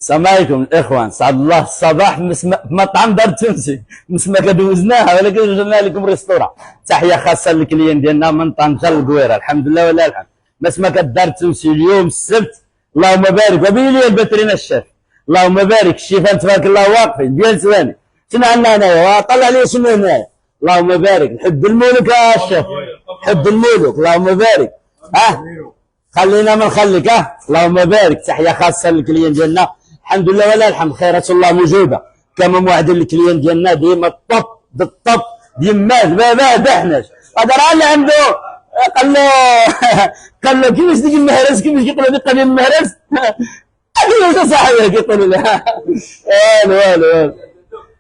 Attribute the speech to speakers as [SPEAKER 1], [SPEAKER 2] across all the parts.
[SPEAKER 1] السلام عليكم الاخوان، سعد الله الصباح مطعم دار تونسي مسمى دوزناها ولكن درنا لكم ريستوران. تحيه خاصه للكليان ديالنا من طنجه للقويره، الحمد لله ولا الحمد. مسمى دار تونسي اليوم السبت، اللهم بارك وبيلي الباترينا الشيف، اللهم بارك الشيفان تبارك الله واقفين ديال ثواني. شنو عندنا هنايا؟ طلع لي شنو هنايا، اللهم بارك. نحب الملوك يا الشيف، نحب الملوك، اللهم بارك. خلينا ما نخليك. اللهم بارك. تحيه خاصه للكليان ديالنا، الحمد لله ولا الحمد. خيرات الله موجوده كما موعدين الكليان ديالنا ديما الطب بالطب، ديما ما دحناش. هذا راه اللي عنده قال له كيفاش ديك المهرس، كيفاش كيقولوا لي قليل المهرس كيفاش صاحبي كيقولوا لي والو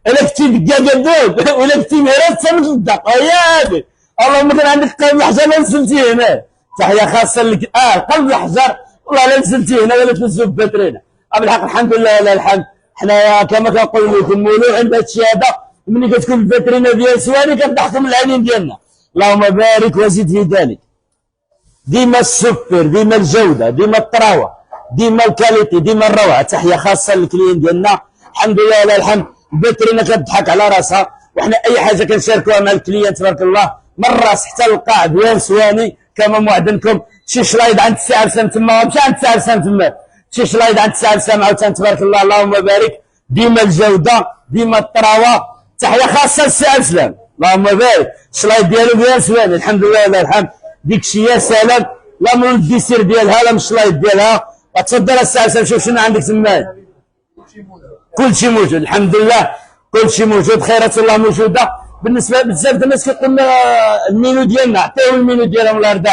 [SPEAKER 1] الا كنتي دقاقه دوك ولا كنتي مهرس تصمت للدق هادي. اللهم كان عندك قلب الحجر لا نزلتي هنا. تحيه خاصه لك. قلب الحجر والله لا نزلتي هنا ولا تنزلوا بباترينا. بالحق الحمد لله ولا الحمد. حنايا كما كنقول لكم مولوع عند هاد الشيء هذا، ملي كتكون الباترينا ديال سواري كتضحكوا من العينين ديالنا. اللهم بارك وزد في ذلك. ديما السوبر، ديما الجوده، ديما الطراوه، ديما الكاليتي، ديما الروعه. تحيه خاصه للكليين ديالنا، الحمد لله ولا الحمد. الباترينا كتضحك على راسها، وحنا اي حاجه كنشاركوها مع الكليان تبارك الله من الراس حتى للقاع ديال سواني كما موعدنكم. شي شلايد عند السي عرسان تما، ماشي عند السي عرسان تما، شي شلايد عند السي عرسان عاوتاني تبارك الله. اللهم بارك. ديما الجوده، ديما الطراوه. تحيه خاصه للسي عرسان، اللهم بارك. الشلايد ديالو ديال سواني، الحمد لله ولا الحمد. ديك الشي يا سلام، لا من الديسير ديالها لا من الشلايد ديالها. وتفضل السي عرسان، شوف شنو عندك تما. كلشي موجود الحمد لله، كلشي موجود. خيرات الله موجوده. بالنسبه بزاف د الناس كيقول لنا المينو ديالنا، عطيو المينو ديالهم الارض.